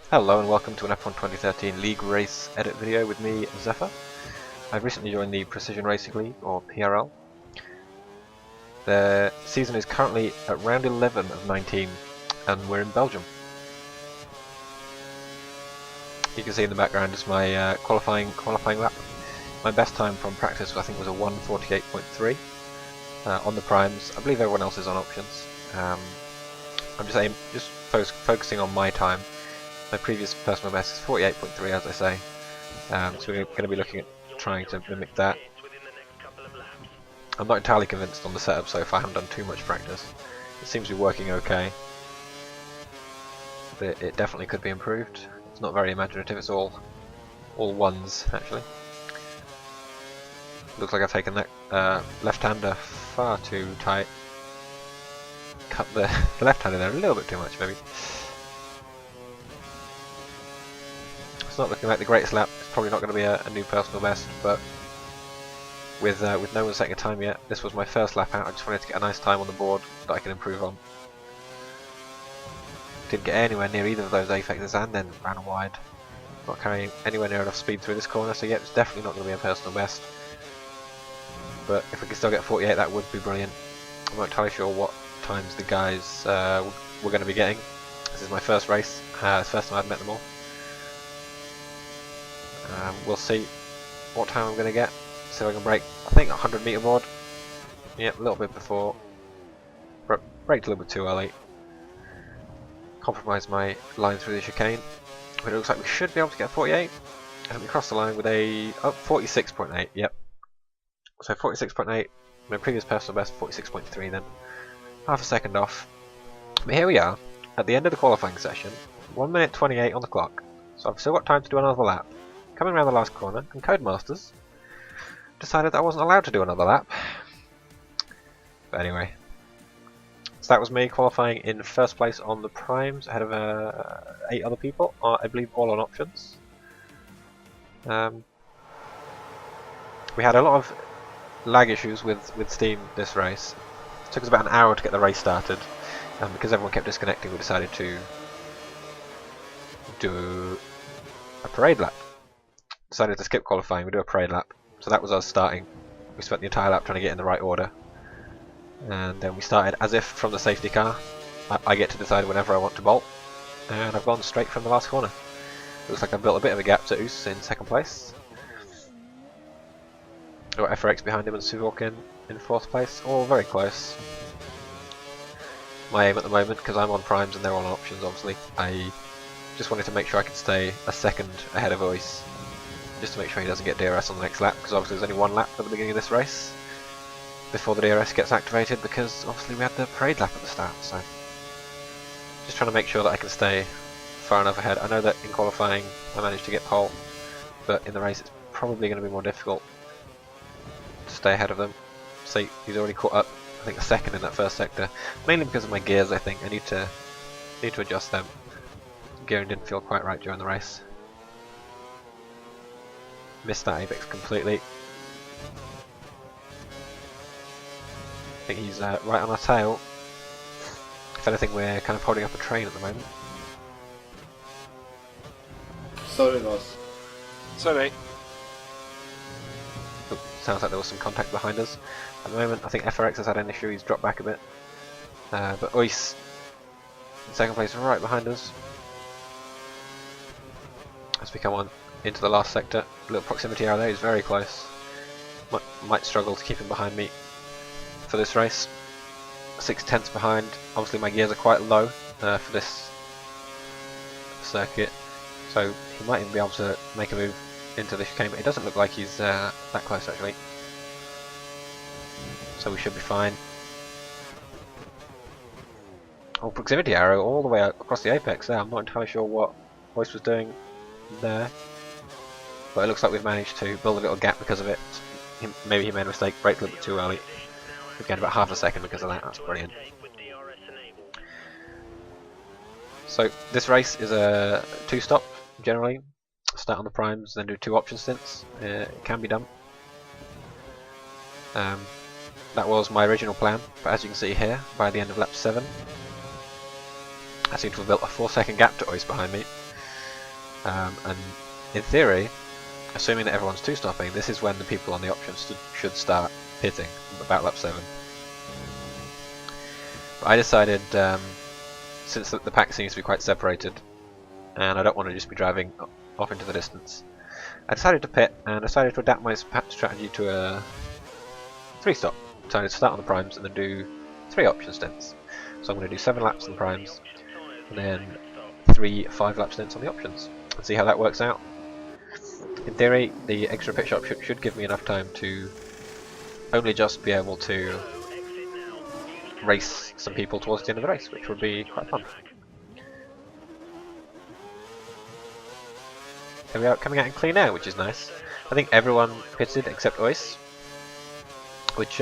Hello and welcome to an F1 2013 League Race edit video with me, Zephyr. I've recently joined the Precision Racing League, or PRL. The season is currently at round 11 of 19 and we're in Belgium. You can see in the background is my qualifying lap. My best time from practice I think was a 1:48.3 on the primes. I believe everyone else is on options. I'm just focusing on my time. My previous personal best is 48.3, as I say, so we're going to be looking at trying to mimic that. I'm not entirely convinced on the setup so far. I haven't done too much practice. It seems to be working okay, but it definitely could be improved. It's not very imaginative, it's all ones actually. Looks like I've taken that left-hander far too tight. Cut the left-hander there a little bit too much maybe. It's not looking like the greatest lap. It's probably not going to be a new personal best, but with no one setting a time yet, this was my first lap out. I just wanted to get a nice time on the board that I can improve on. Didn't get anywhere near either of those apexes and then ran wide. Not carrying anywhere near enough speed through this corner, so yeah, it's definitely not going to be a personal best. But if we can still get 48, that would be brilliant. I'm not entirely sure what times the guys were going to be getting. This is my first race, it's the first time I've met them all. We'll see what time I'm going to get. See if I can break, I think 100 meter board. Yep, a little bit before. Braked a little bit too early. Compromised my line through the chicane. But it looks like we should be able to get 48. And we crossed the line with a 46.8, yep. So 46.8, my previous personal best 46.3 then. Half a second off. But here we are, at the end of the qualifying session. 1 minute 28 on the clock. So I've still got time to do another lap. Coming around the last corner, and Codemasters decided that I wasn't allowed to do another lap. But anyway, so that was me qualifying in first place on the primes ahead of 8 other people, I believe all on options. We had a lot of lag issues with Steam this race. It took us about an hour to get the race started, and because everyone kept disconnecting we decided to do a parade lap. Decided to skip qualifying, we do a parade lap. So that was us starting. We spent the entire lap trying to get in the right order. And then we started as if from the safety car. I get to decide whenever I want to bolt. And I've gone straight from the last corner. Looks like I've built a bit of a gap to Oos in second place. Got FRX behind him and Suvok in fourth place. All very close. My aim at the moment, because I'm on primes and they're all on options obviously, I just wanted to make sure I could stay a second ahead of Ois. Just to make sure he doesn't get DRS on the next lap, because obviously there's only one lap at the beginning of this race before the DRS gets activated, because obviously we had the parade lap at the start, so just trying to make sure that I can stay far enough ahead. I know that in qualifying I managed to get pole, but in the race it's probably going to be more difficult to stay ahead of them. See, he's already caught up, I think a second in that first sector, mainly because of my gears. I think I need to adjust them. Gearing didn't feel quite right during the race. Missed that apex completely. I think he's right on our tail. If anything, we're kind of holding up a train at the moment. Sorry, boss. Sorry. Oh, sounds like there was some contact behind us. At the moment, I think FRX has had an issue. He's dropped back a bit. But Ois in second place, right behind us. As we come on into the last sector, a little proximity error there, he's very close. Might struggle to keep him behind me for this race. 6/10 behind. Obviously my gears are quite low for this circuit, so he might even be able to make a move into the chicane, but it doesn't look like he's that close actually. So we should be fine. Oh, proximity arrow all the way across the apex there. I'm not entirely sure what Voice was doing there, but it looks like we've managed to build a little gap because of it. Maybe he made a mistake, braked a little bit too early. We've gained about half a second because of that. That's brilliant. So this race is a 2-stop generally. Start on the primes, then do 2 option stints. It can be done. That was my original plan, but as you can see here, by the end of lap 7, I seem to have built a 4-second gap to Ois behind me. And in theory, assuming that everyone's two-stopping, this is when the people on the options should start pitting, about lap 7. But I decided, since the pack seems to be quite separated, and I don't want to just be driving off into the distance, I decided to pit, and decided to adapt my strategy to a 3-stop. So I start on the primes and then do 3 option stints. So I'm going to do 7 laps on the primes, and then 3 5-lap stints on the options, and see how that works out. In theory, the extra pit stop should give me enough time to only just be able to race some people towards the end of the race, which would be quite fun. Here we are, coming out in clean air, which is nice. I think everyone pitted except Ois, which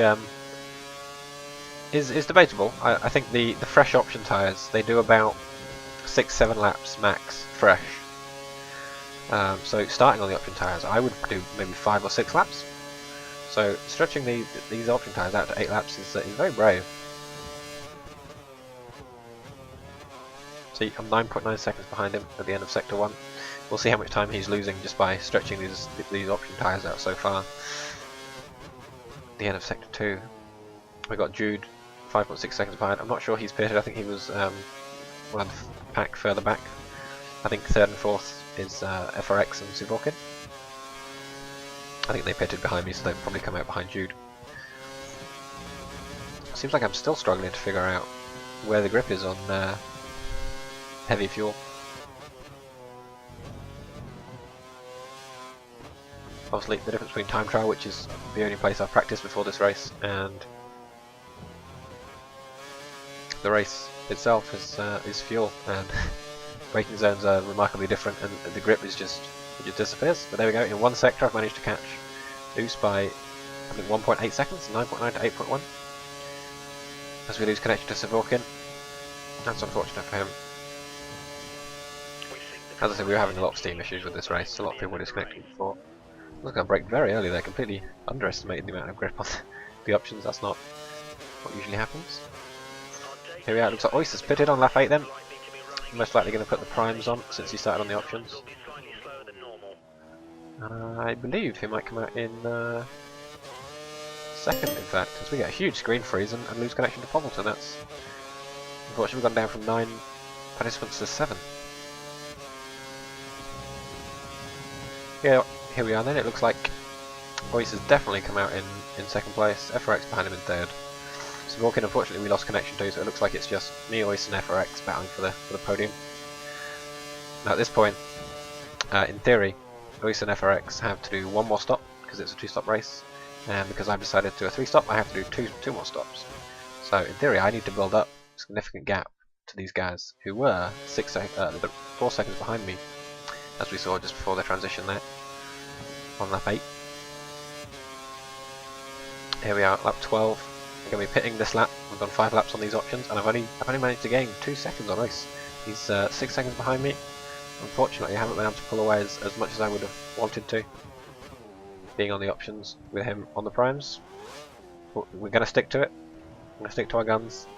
is debatable. I think the fresh option tyres, they do about 6-7 laps max fresh. So starting on the option tyres, I would do maybe 5 or 6 laps. So stretching these option tyres out to 8 laps is very brave. See, I'm 9.9 seconds behind him at the end of Sector 1. We'll see how much time he's losing just by stretching these option tyres out so far. The end of Sector 2, we got Jude 5.6 seconds behind. I'm not sure he's pitted. I think he was one of the pack further back. I think 3rd and 4th is FRX and Spa-Francorchamps. I think they pitted behind me, so they've probably come out behind Jude. Seems like I'm still struggling to figure out where the grip is on heavy fuel. Obviously, the difference between time trial, which is the only place I've practiced before this race, and the race itself is fuel, and braking zones are remarkably different, and the grip is just disappears. But there we go. In one sector, I've managed to catch Loose by I think 1.8 seconds, 9.9 to 8.1, as we lose connection to Spa-Francorchamps. That's unfortunate for him. As I said, we were having a lot of steam issues with this race. A lot of people were disconnecting before. Look, I braked very early there, completely underestimated the amount of grip on the options. That's not what usually happens. Here we are, it looks like Ois has pitted on lap 8 then. Most likely going to put the primes on since he started on the options. I believe he might come out in 2nd, in fact, as we get a huge screen freeze and lose connection to Poppleton. That's unfortunately gone down from 9 participants to 7. Yeah. Here we are then, it looks like Ois has definitely come out in 2nd place, FRX behind him in 3rd. Spa-Francorchamps, unfortunately we lost connection to, so it looks like it's just me, Ois and FRX battling for the podium. Now at this point, in theory, Ois and FRX have to do 1 more stop, because it's a 2-stop race, and because I've decided to do a 3-stop, I have to do two more stops. So in theory I need to build up a significant gap to these guys, who were 4 seconds behind me, as we saw just before the transition there. On lap 8. Here we are at lap 12. We're going to be pitting this lap. We've done 5 laps on these options, and I've only managed to gain 2 seconds on Ois. He's 6 seconds behind me. Unfortunately, I haven't been able to pull away as much as I would have wanted to, being on the options with him on the primes. But we're going to stick to it. We're going to stick to our guns.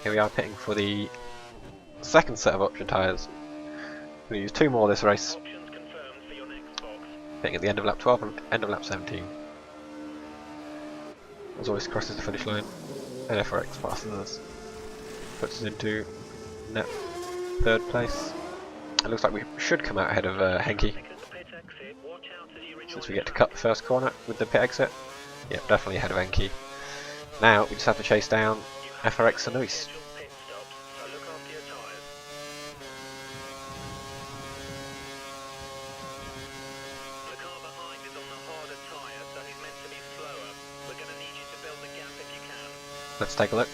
Here we are pitting for the 2nd set of option tyres. We're going to use 2 more this race. Pitting at the end of lap 12 and end of lap 17. As Ois crosses the finish line, and FRX passes us, puts us into net 3rd place. It looks like we should come out ahead of Henke, since we get to cut the first corner with the pit exit. Yep, definitely ahead of Henke. Now we just have to chase down FRX and Ois. Let's take a look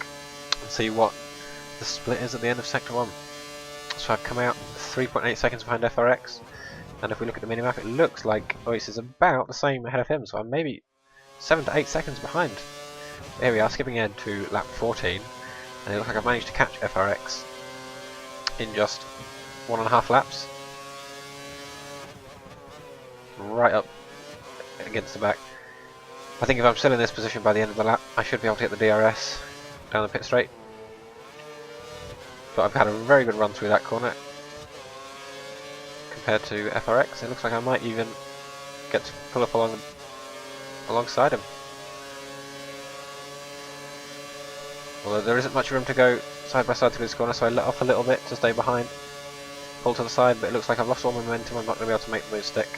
and see what the split is at the end of Sector 1. So I've come out 3.8 seconds behind FRX, and if we look at the minimap, it looks like Ois is about the same ahead of him, so I'm maybe 7 to 8 seconds behind. Here we are, skipping ahead to lap 14, and it looks like I've managed to catch FRX in just 1.5 laps. Right up against the back. I think if I'm still in this position by the end of the lap, I should be able to get the DRS down the pit straight. But I've had a very good run through that corner. compared to FRX. It looks like I might even get to pull up alongside him. Although there isn't much room to go side by side through this corner, so I let off a little bit to stay behind. Pull to the side, but it looks like I've lost all momentum. I'm not going to be able to make the move stick.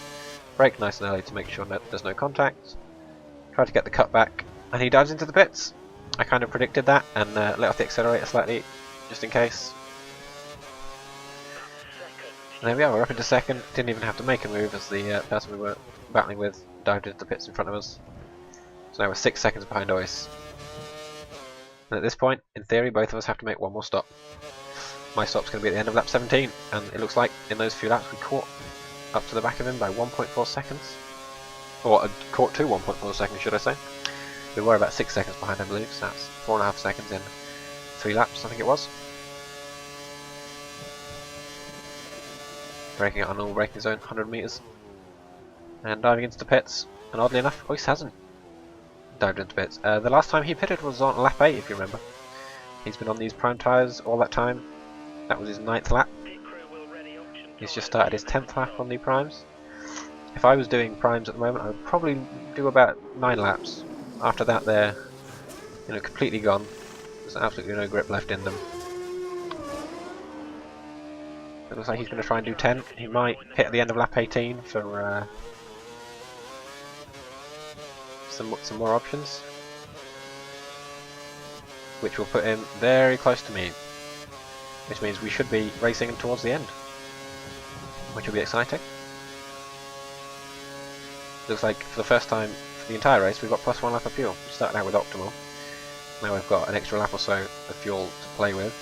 Brake nice and early to make sure there's no contact. Try to get the cut back, and he dives into the pits. I kind of predicted that and let off the accelerator slightly, just in case. And there we are, we're up into second. Didn't even have to make a move as the person we were battling with dived into the pits in front of us. So now we're 6 seconds behind Ois. And at this point, in theory, both of us have to make one more stop. My stop's going to be at the end of lap 17, and it looks like in those few laps we caught up to the back of him by 1.4 seconds. Or caught to 1.4 seconds, should I say. We were about 6 seconds behind, I believe, so that's 4.5 seconds in 3 laps, I think it was. Braking out on normal braking zone, 100 metres. And diving into the pits, and oddly enough, Ois hasn't dived into pits. The last time he pitted was on lap 8, if you remember. He's been on these prime tyres all that time. That was his 9th lap. He's just started his 10th lap on the primes. If I was doing primes at the moment, I would probably do about 9 laps. After that, they're completely gone. There's absolutely no grip left in them. It looks like he's going to try and do 10. He might hit at the end of lap 18 for some more options, which will put him very close to me, which means we should be racing towards the end, which will be exciting. Looks like for the first time for the entire race we've got +1 lap of fuel. We started out with optimal, now we've got an extra lap or so of fuel to play with,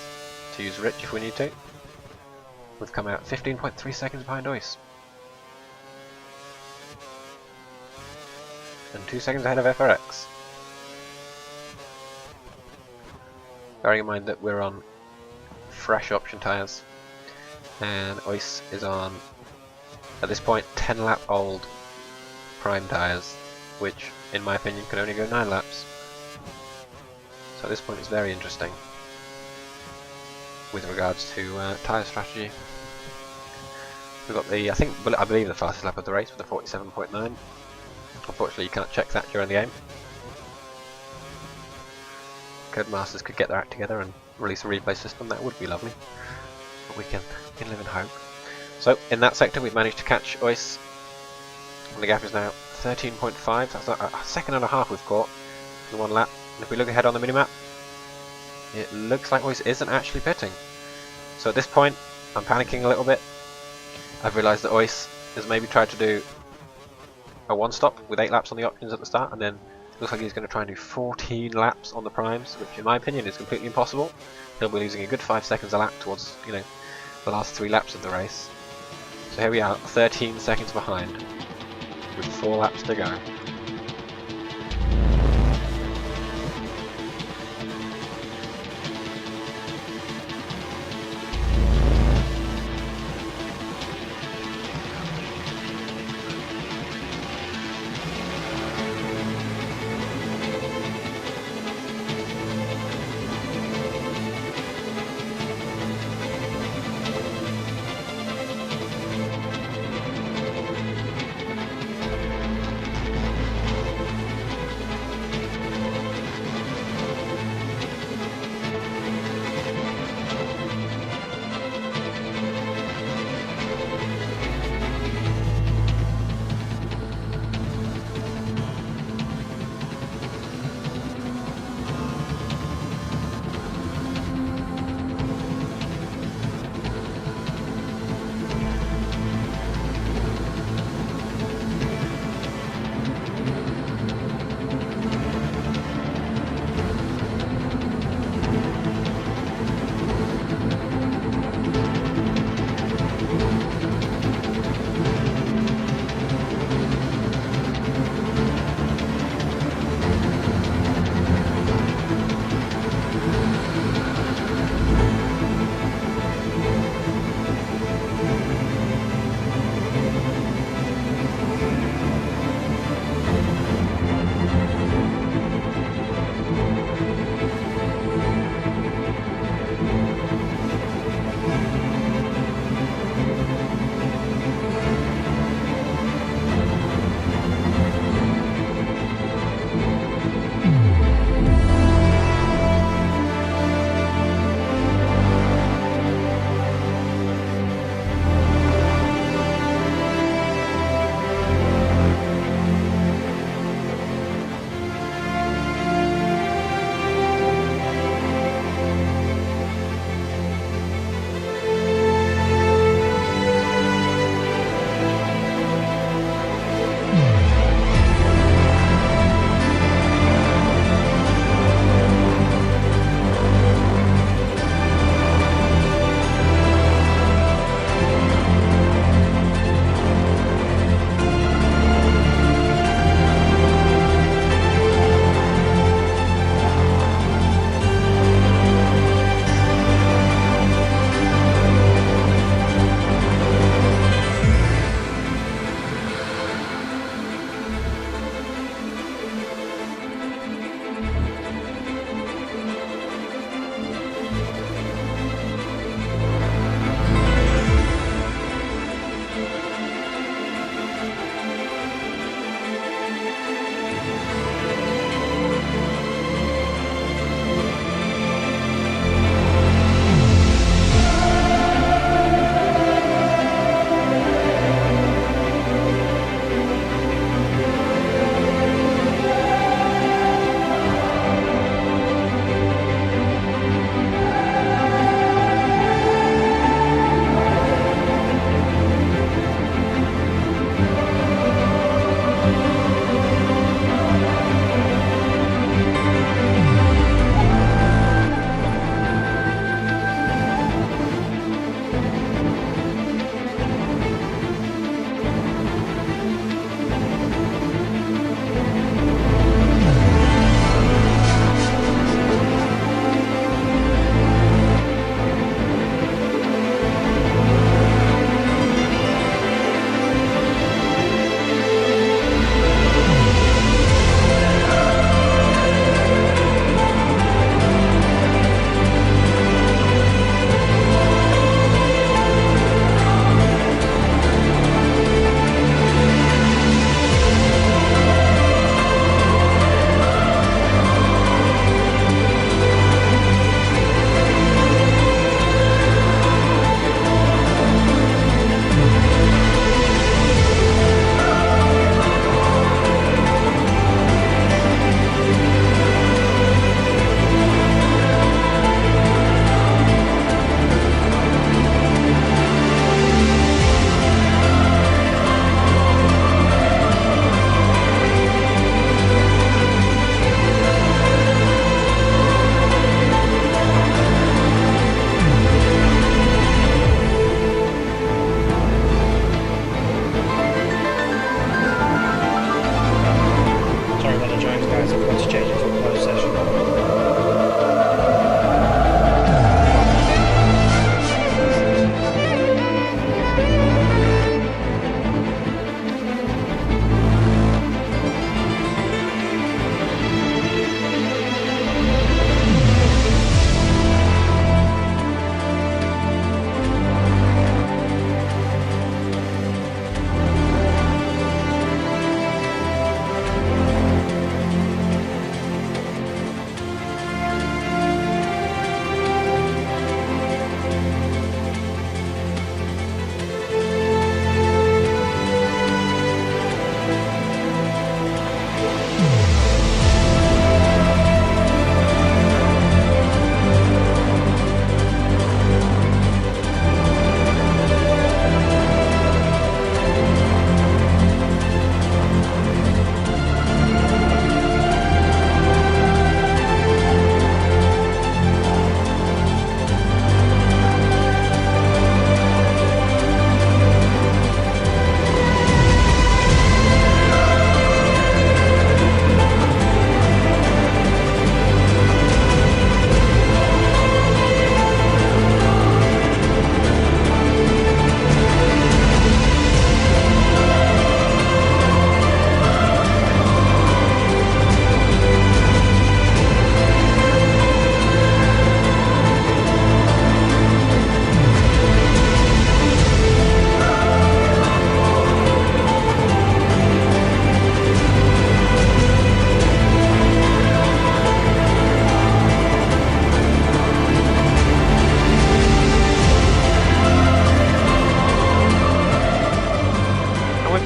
to use rich if we need to. We've come out 15.3 seconds behind Ois. And 2 seconds ahead of FRX. Bearing in mind that we're on fresh option tyres, and Ois is on, at this point, 10 lap old prime tyres, which in my opinion can only go 9 laps. So at this point it's very interesting with regards to tyre strategy. We've got the, I believe the fastest lap of the race with the 47.9. Unfortunately you can't check that during the game. Codemasters could get their act together and release a replay system, that would be lovely. But we can live in hope. So in that sector we've managed to catch Ois, and the gap is now 13.5, that's a second and a half we've caught in 1 lap. And if we look ahead on the minimap, it looks like Ois isn't actually pitting. So at this point I'm panicking a little bit. I've realised that Ois has maybe tried to do a 1-stop with 8 laps on the options at the start, and then looks like he's going to try and do 14 laps on the primes, which in my opinion is completely impossible. He'll be losing a good 5 seconds a lap towards, the last 3 laps of the race. So here we are, 13 seconds behind, with 4 laps to go.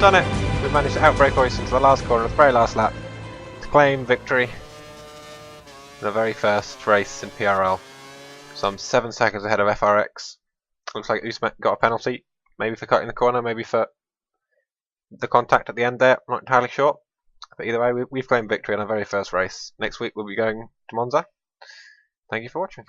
done it! We've managed to outbrake Oyster into the last corner of the very last lap to claim victory in the very first race in PRL. So I'm 7 seconds ahead of FRX. Looks like Usman got a penalty, maybe for cutting the corner, maybe for the contact at the end there, I'm not entirely sure. But either way, we've claimed victory in our very first race. Next week we'll be going to Monza. Thank you for watching.